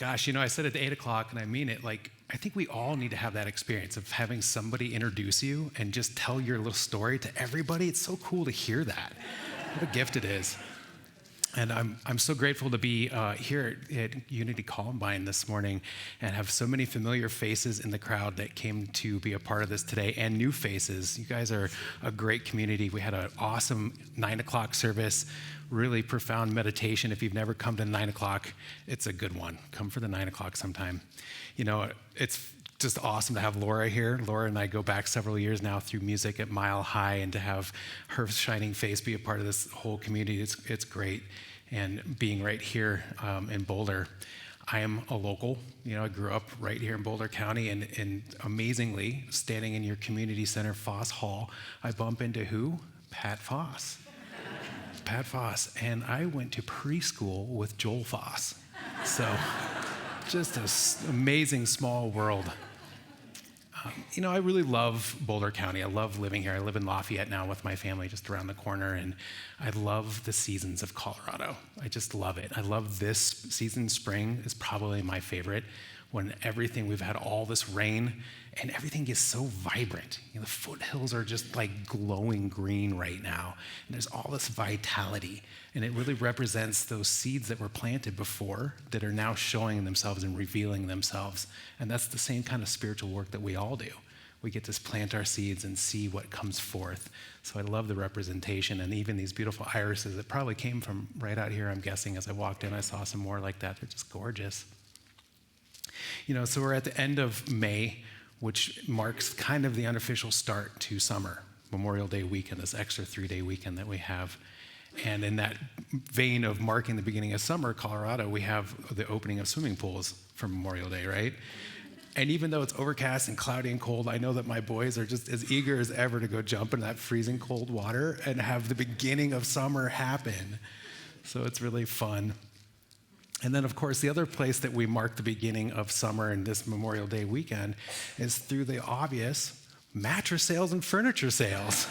Gosh, I said at 8 o'clock, and I mean it. I think we all need to have that experience of having somebody introduce you and just tell your little story to everybody. It's so cool to hear that. What a gift it is. And I'm so grateful to be here at Unity Columbine this morning and have so many familiar faces in the crowd that came to be a part of this today, and new faces. You guys are a great community. We had an awesome 9 o'clock service, really profound meditation. If you've never come to 9 o'clock, it's a good one. Come for the 9 o'clock sometime. It's just awesome to have Laura here. Laura and I go back several years now through music at Mile High, and to have her shining face be a part of this whole community, it's great. And being right here in Boulder, I am a local. I grew up right here in Boulder County, and amazingly, standing in your community center, Foss Hall, I bump into who? Pat Foss. Pat Foss, and I went to preschool with Joel Foss. So just an amazing small world. I really love Boulder County. I love living here. I live in Lafayette now with my family just around the corner, and I love the seasons of Colorado. I just love it. I love this season. Spring is probably my favorite, when we've had all this rain and everything is so vibrant. The foothills are just like glowing green right now, and there's all this vitality, and it really represents those seeds that were planted before that are now showing themselves and revealing themselves. And that's the same kind of spiritual work that we all do. We get to plant our seeds and see what comes forth. So I love the representation, and even these beautiful irises that probably came from right out here, I'm guessing. As I walked in, I saw some more like that. They're just gorgeous. So we're at the end of May, which marks kind of the unofficial start to summer, Memorial Day weekend, this extra 3-day weekend that we have. And in that vein of marking the beginning of summer, Colorado, we have the opening of swimming pools for Memorial Day, right? And even though it's overcast and cloudy and cold, I know that my boys are just as eager as ever to go jump in that freezing cold water and have the beginning of summer happen. So it's really fun. And then, of course, the other place that we mark the beginning of summer and this Memorial Day weekend is through the obvious mattress sales and furniture sales.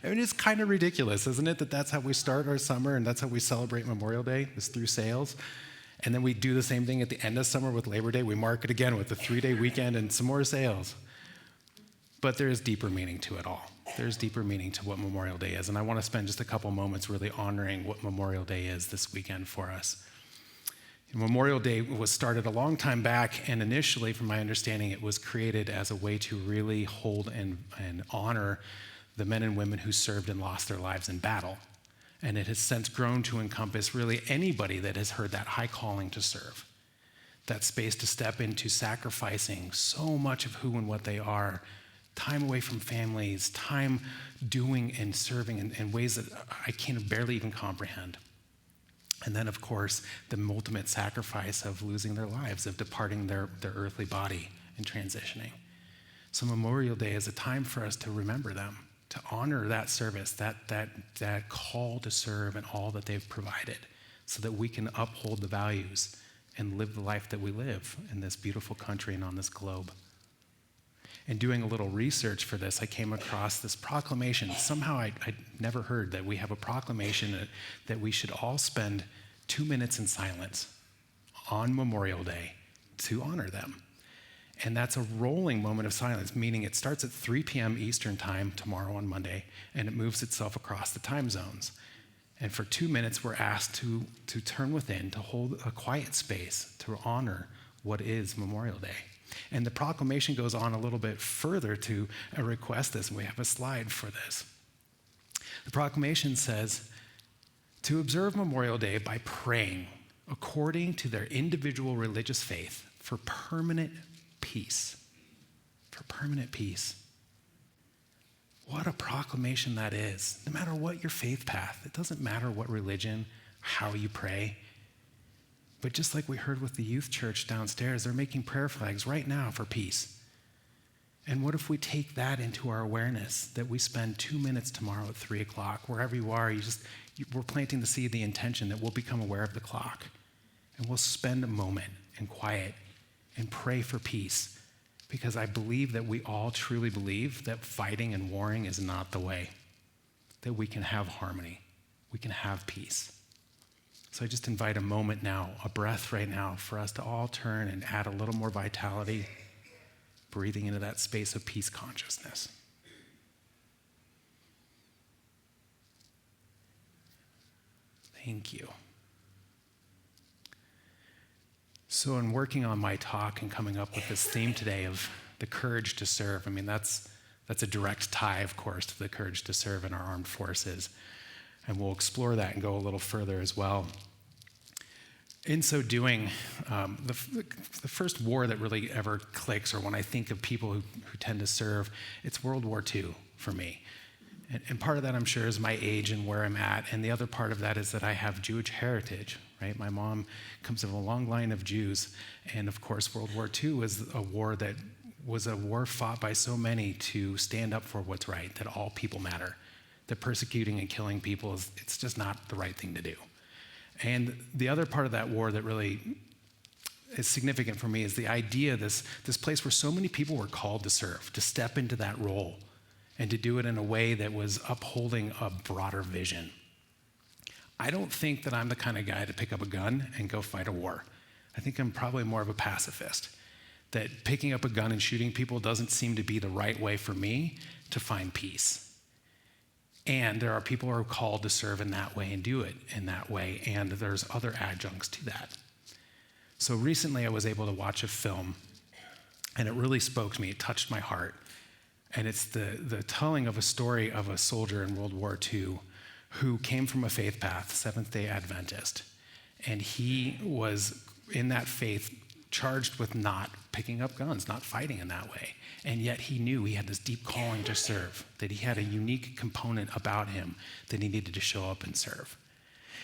I mean, it's kind of ridiculous, isn't it, that that's how we start our summer and that's how we celebrate Memorial Day, is through sales. And then we do the same thing at the end of summer with Labor Day. We mark it again with a 3-day weekend and some more sales. But there is deeper meaning to it all. There's deeper meaning to what Memorial Day is. And I want to spend just a couple moments really honoring what Memorial Day is this weekend for us. Memorial Day was started a long time back, and initially, from my understanding, it was created as a way to really hold and honor the men and women who served and lost their lives in battle. And it has since grown to encompass really anybody that has heard that high calling to serve, that space to step into sacrificing so much of who and what they are, time away from families, time doing and serving in ways that I can barely even comprehend. And then, of course, the ultimate sacrifice of losing their lives, of departing their earthly body and transitioning. So Memorial Day is a time for us to remember them, to honor that service, that call to serve and all that they've provided, so that we can uphold the values and live the life that we live in this beautiful country and on this globe. And doing a little research for this, I came across this proclamation. Somehow I'd never heard that we have a proclamation that we should all spend 2 minutes in silence on Memorial Day to honor them. And that's a rolling moment of silence, meaning it starts at 3 p.m. Eastern time tomorrow on Monday, and it moves itself across the time zones. And for 2 minutes, we're asked to turn within, to hold a quiet space, to honor what is Memorial Day. And the proclamation goes on a little bit further to request this, and we have a slide for this. The proclamation says, to observe Memorial Day by praying according to their individual religious faith for permanent peace. For permanent peace. What a proclamation that is. No matter what your faith path, it doesn't matter what religion, how you pray. But just like we heard with the youth church downstairs, they're making prayer flags right now for peace. And what if we take that into our awareness, that we spend 2 minutes tomorrow at 3 o'clock, wherever you are, we're planting the seed, the intention that we'll become aware of the clock. And we'll spend a moment in quiet and pray for peace. Because I believe that we all truly believe that fighting and warring is not the way, that we can have harmony, we can have peace. So I just invite a moment now, a breath right now, for us to all turn and add a little more vitality, breathing into that space of peace consciousness. Thank you. So in working on my talk and coming up with this theme today of the courage to serve, I mean, that's a direct tie, of course, to the courage to serve in our armed forces. And we'll explore that and go a little further as well. In so doing, the first war that really ever clicks, or when I think of people who tend to serve, it's World War II for me. And part of that, I'm sure, is my age and where I'm at. And the other part of that is that I have Jewish heritage, right? My mom comes from a long line of Jews. And of course, World War II was a war that was a war fought by so many to stand up for what's right, that all people matter, that persecuting and killing people it's just not the right thing to do. And the other part of that war that really is significant for me is the idea, this place where so many people were called to serve, to step into that role, and to do it in a way that was upholding a broader vision. I don't think that I'm the kind of guy to pick up a gun and go fight a war. I think I'm probably more of a pacifist, that picking up a gun and shooting people doesn't seem to be the right way for me to find peace. And there are people who are called to serve in that way and do it in that way, and there's other adjuncts to that. So recently I was able to watch a film, and it really spoke to me, it touched my heart. And it's the telling of a story of a soldier in World War II who came from a faith path, Seventh-day Adventist. And he was, in that faith, charged with not picking up guns, not fighting in that way. And yet he knew he had this deep calling to serve, that he had a unique component about him that he needed to show up and serve.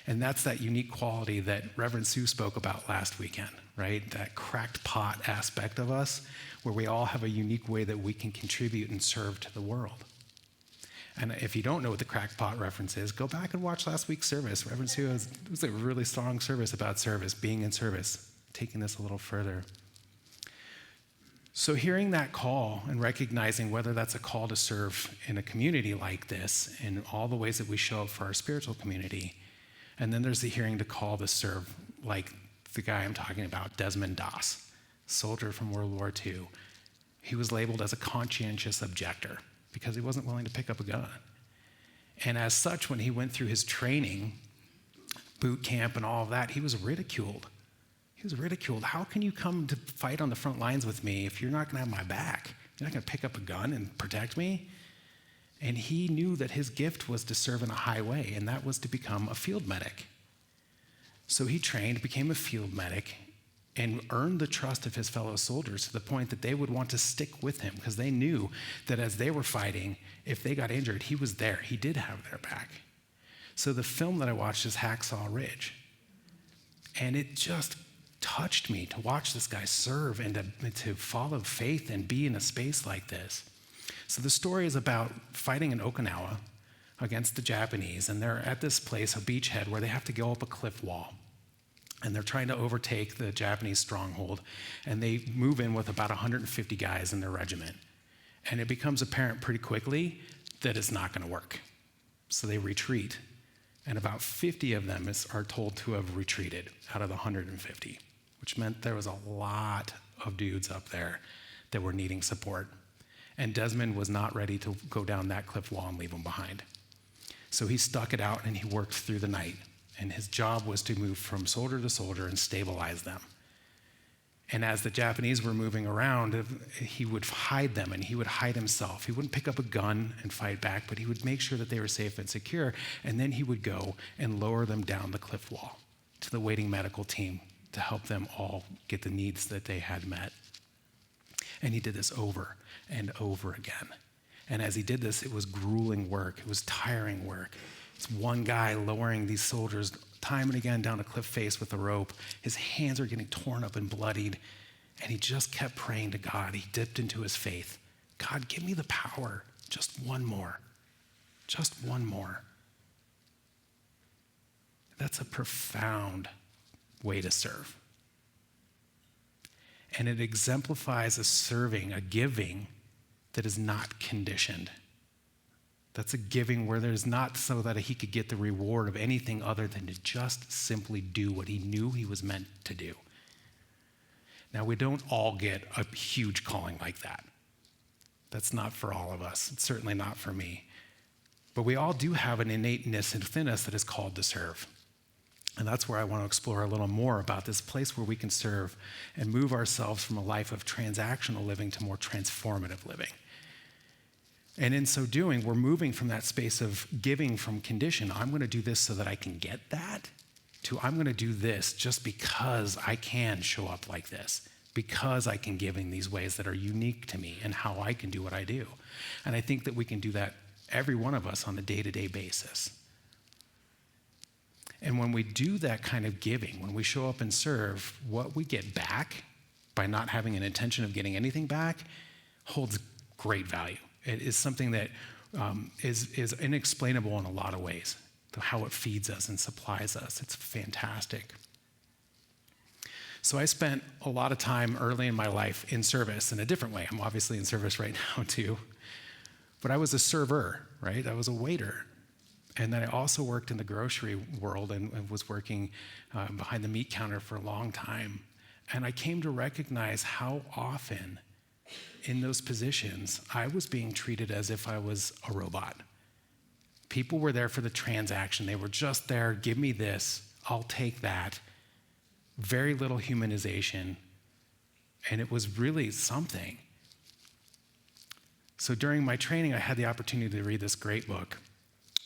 And that's that unique quality that Reverend Sue spoke about last weekend, right? That cracked pot aspect of us, where we all have a unique way that we can contribute and serve to the world. And if you don't know what the cracked pot reference is, go back and watch last week's service. Reverend Sue it was a really strong service about service, being in service, taking this a little further. So hearing that call and recognizing whether that's a call to serve in a community like this, in all the ways that we show up for our spiritual community, and then there's the hearing to call to serve, like the guy I'm talking about, Desmond Doss, soldier from World War II. He was labeled as a conscientious objector because he wasn't willing to pick up a gun. And as such, when he went through his training, boot camp and all of that, he was ridiculed. He was ridiculed. How can you come to fight on the front lines with me if you're not going to have my back? You're not going to pick up a gun and protect me? And he knew that his gift was to serve in a high way, and that was to become a field medic. So he trained, became a field medic, and earned the trust of his fellow soldiers to the point that they would want to stick with him because they knew that as they were fighting, if they got injured, he was there. He did have their back. So the film that I watched is Hacksaw Ridge. And it just touched me to watch this guy serve and to follow faith and be in a space like this. So the story is about fighting in Okinawa against the Japanese, and they're at this place, a beachhead, where they have to go up a cliff wall. And they're trying to overtake the Japanese stronghold, and they move in with about 150 guys in their regiment. And it becomes apparent pretty quickly that it's not going to work. So they retreat, and about 50 of them are told to have retreated out of the 150, which meant there was a lot of dudes up there that were needing support. And Desmond was not ready to go down that cliff wall and leave them behind. So he stuck it out and he worked through the night. And his job was to move from soldier to soldier and stabilize them. And as the Japanese were moving around, he would hide them and he would hide himself. He wouldn't pick up a gun and fight back, but he would make sure that they were safe and secure. And then he would go and lower them down the cliff wall to the waiting medical team to help them all get the needs that they had met. And he did this over and over again. And as he did this, it was grueling work. It was tiring work. It's one guy lowering these soldiers time and again down a cliff face with a rope. His hands are getting torn up and bloodied. And he just kept praying to God. He dipped into his faith. God, give me the power. Just one more. Just one more. That's a profound way to serve. And it exemplifies a serving, a giving that is not conditioned. That's a giving where there's not so that he could get the reward of anything other than to just simply do what he knew he was meant to do. Now, we don't all get a huge calling like that. That's not for all of us. It's certainly not for me. But we all do have an innateness within us that is called to serve. And that's where I want to explore a little more about this place where we can serve and move ourselves from a life of transactional living to more transformative living. And in so doing, we're moving from that space of giving from condition, I'm going to do this so that I can get that, to I'm going to do this just because I can show up like this, because I can give in these ways that are unique to me and how I can do what I do. And I think that we can do that, every one of us, on a day-to-day basis. And when we do that kind of giving, when we show up and serve, what we get back by not having an intention of getting anything back holds great value. It is something that is inexplainable in a lot of ways, how it feeds us and supplies us. It's fantastic. So I spent a lot of time early in my life in service in a different way. I'm obviously in service right now too. But I was a server, right? I was a waiter. And then I also worked in the grocery world and was working behind the meat counter for a long time. And I came to recognize how often in those positions, I was being treated as if I was a robot. People were there for the transaction. They were just there, give me this, I'll take that. Very little humanization. And it was really something. So during my training, I had the opportunity to read this great book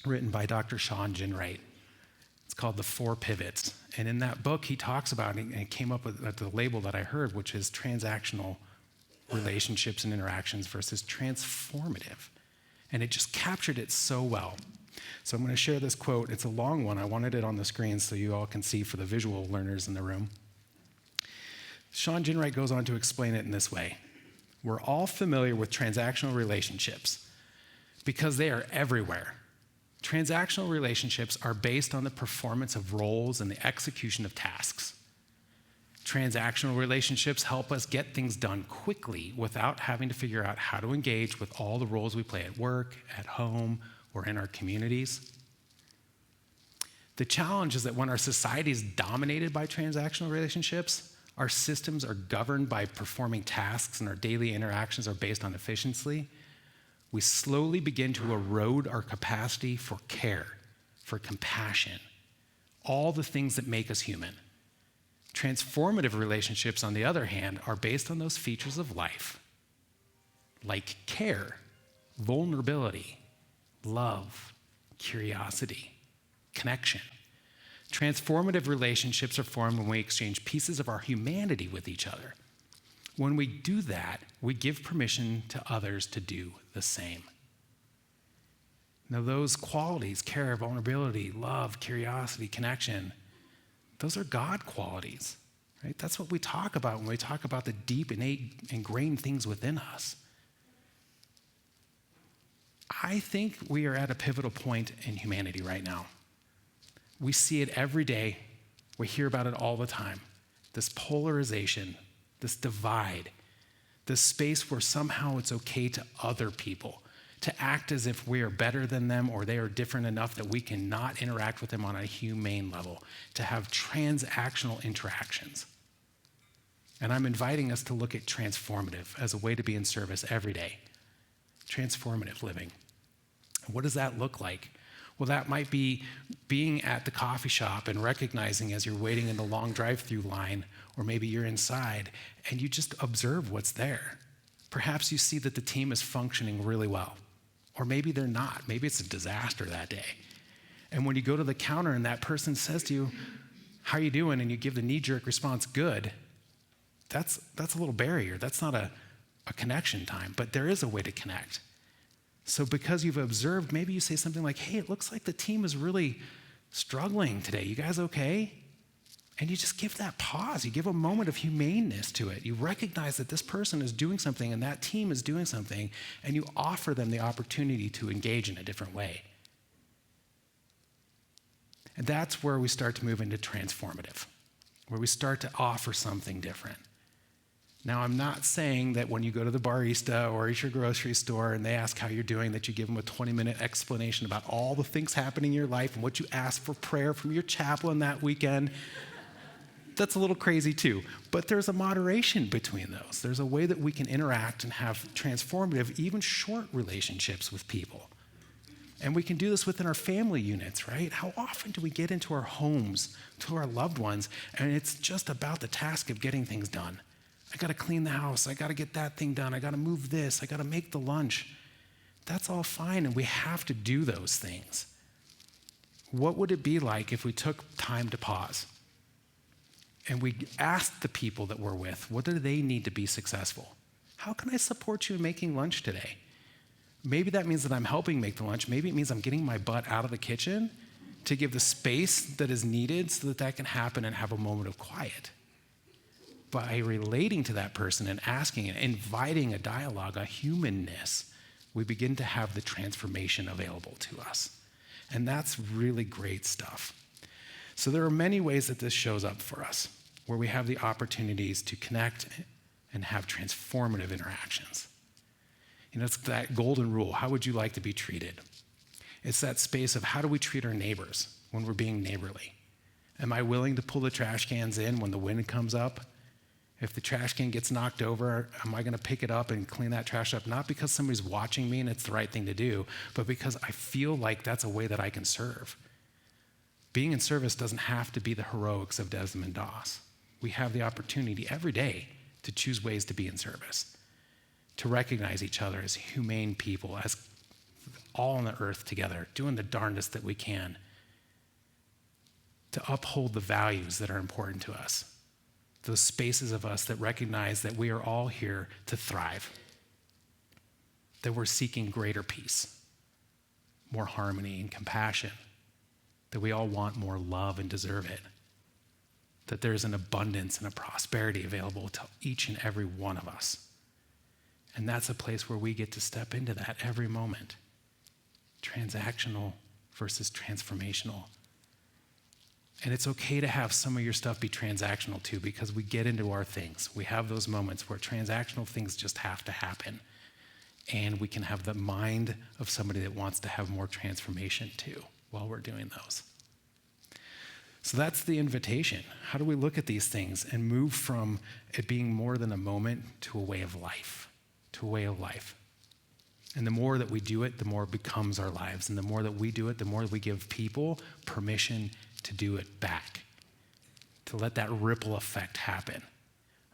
written by Dr. Sean Ginwright. It's called The Four Pivots. And in that book, he talks about, and it came up with the label that I heard, which is transactional relationships and interactions versus transformative. And it just captured it so well. So I'm going to share this quote. It's a long one. I wanted it on the screen so you all can see for the visual learners in the room. Sean Ginwright goes on to explain it in this way. We're all familiar with transactional relationships because they are everywhere. Transactional relationships are based on the performance of roles and the execution of tasks. Transactional relationships help us get things done quickly without having to figure out how to engage with all the roles we play at work, at home, or in our communities. The challenge is that when our society is dominated by transactional relationships, our systems are governed by performing tasks and our daily interactions are based on efficiency, we slowly begin to erode our capacity for care, for compassion, all the things that make us human. Transformative relationships, on the other hand, are based on those features of life, like care, vulnerability, love, curiosity, connection. Transformative relationships are formed when we exchange pieces of our humanity with each other. When we do that, we give permission to others to do the same. Now, those qualities, care, vulnerability, love, curiosity, connection, those are God qualities, right? That's what we talk about when we talk about the deep, innate, ingrained things within us. I think we are at a pivotal point in humanity right now. We see it every day. We hear about it all the time. This polarization, this divide, this space where somehow it's okay to other people, to act as if we are better than them or they are different enough that we cannot interact with them on a humane level, to have transactional interactions. And I'm inviting us to look at transformative as a way to be in service every day. Transformative living. What does that look like? Well, that might be being at the coffee shop and recognizing as you're waiting in the long drive-through line, or maybe you're inside, and you just observe what's there. Perhaps you see that the team is functioning really well, or maybe they're not. Maybe it's a disaster that day. And when you go to the counter and that person says to you, "How are you doing?" and you give the knee-jerk response, "Good," that's a little barrier. That's not a connection time, but there is a way to connect. So because you've observed, maybe you say something like, "Hey, it looks like the team is really struggling today. You guys okay?" And you just give that pause. You give a moment of humaneness to it. You recognize that this person is doing something and that team is doing something, and you offer them the opportunity to engage in a different way. And that's where we start to move into transformative, where we start to offer something different. Now, I'm not saying that when you go to the barista or at your grocery store and they ask how you're doing, that you give them a 20-minute explanation about all the things happening in your life and what you asked for prayer from your chaplain that weekend. That's a little crazy too, but there's a moderation between those. There's a way that we can interact and have transformative, even short relationships with people. And we can do this within our family units, right? How often do we get into our homes, to our loved ones, and it's just about the task of getting things done? I gotta clean the house, I gotta get that thing done, I gotta move this, I gotta make the lunch. That's all fine, and we have to do those things. What would it be like if we took time to pause and we asked the people that we're with, what do they need to be successful? How can I support you in making lunch today? Maybe that means that I'm helping make the lunch. Maybe it means I'm getting my butt out of the kitchen to give the space that is needed so that that can happen and have a moment of quiet. By relating to that person and asking and inviting a dialogue, a humanness, we begin to have the transformation available to us. And that's really great stuff. So there are many ways that this shows up for us, where we have the opportunities to connect and have transformative interactions. You know, it's that golden rule. How would you like to be treated? It's that space of how do we treat our neighbors when we're being neighborly? Am I willing to pull the trash cans in when the wind comes up? If the trash can gets knocked over, am I going to pick it up and clean that trash up? Not because somebody's watching me and it's the right thing to do, but because I feel like that's a way that I can serve. Being in service doesn't have to be the heroics of Desmond Doss. We have the opportunity every day to choose ways to be in service, to recognize each other as humane people, as all on the earth together, doing the darndest that we can, to uphold the values that are important to us. Those spaces of us that recognize that we are all here to thrive, that we're seeking greater peace, more harmony and compassion, that we all want more love and deserve it, that there's an abundance and a prosperity available to each and every one of us. And that's a place where we get to step into that every moment. Transactional versus transformational. And it's okay to have some of your stuff be transactional too, because we get into our things. We have those moments where transactional things just have to happen. And we can have the mind of somebody that wants to have more transformation too while we're doing those. So that's the invitation. How do we look at these things and move from it being more than a moment to a way of life, to a way of life? And the more that we do it, the more it becomes our lives. And the more that we do it, the more we give people permission to do it back, to let that ripple effect happen.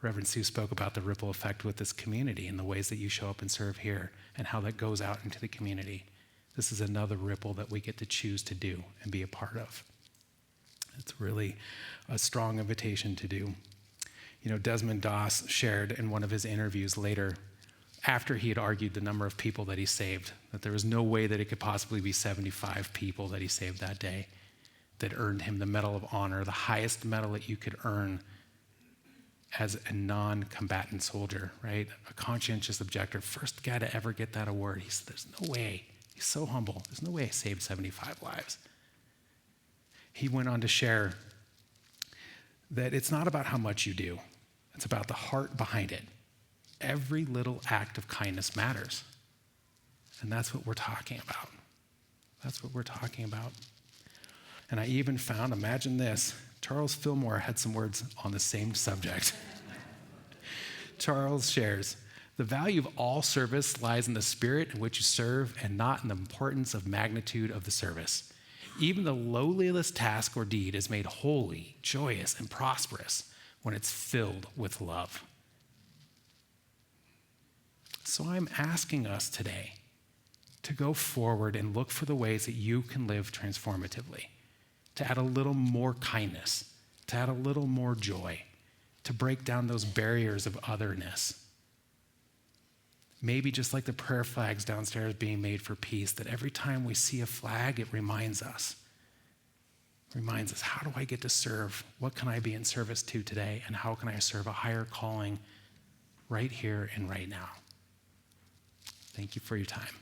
Reverend Sue spoke about the ripple effect with this community and the ways that you show up and serve here and how that goes out into the community. This is another ripple that we get to choose to do and be a part of. It's really a strong invitation to do. You know, Desmond Doss shared in one of his interviews later, after he had argued the number of people that he saved, that there was no way that it could possibly be 75 people that he saved that day that earned him the Medal of Honor, the highest medal that you could earn as a non-combatant soldier, right? A conscientious objector, first guy to ever get that award. He said, there's no way. He's so humble. There's no way I saved 75 lives. He went on to share that it's not about how much you do. It's about the heart behind it. Every little act of kindness matters. And that's what we're talking about. That's what we're talking about. And I even found, imagine this, Charles Fillmore had some words on the same subject. Charles shares, the value of all service lies in the spirit in which you serve and not in the importance of magnitude of the service. Even the lowliest task or deed is made holy, joyous, and prosperous when it's filled with love. So I'm asking us today to go forward and look for the ways that you can live transformatively, to add a little more kindness, to add a little more joy, to break down those barriers of otherness. Maybe just like the prayer flags downstairs being made for peace, that every time we see a flag, it reminds us, how do I get to serve? What can I be in service to today? And how can I serve a higher calling right here and right now? Thank you for your time.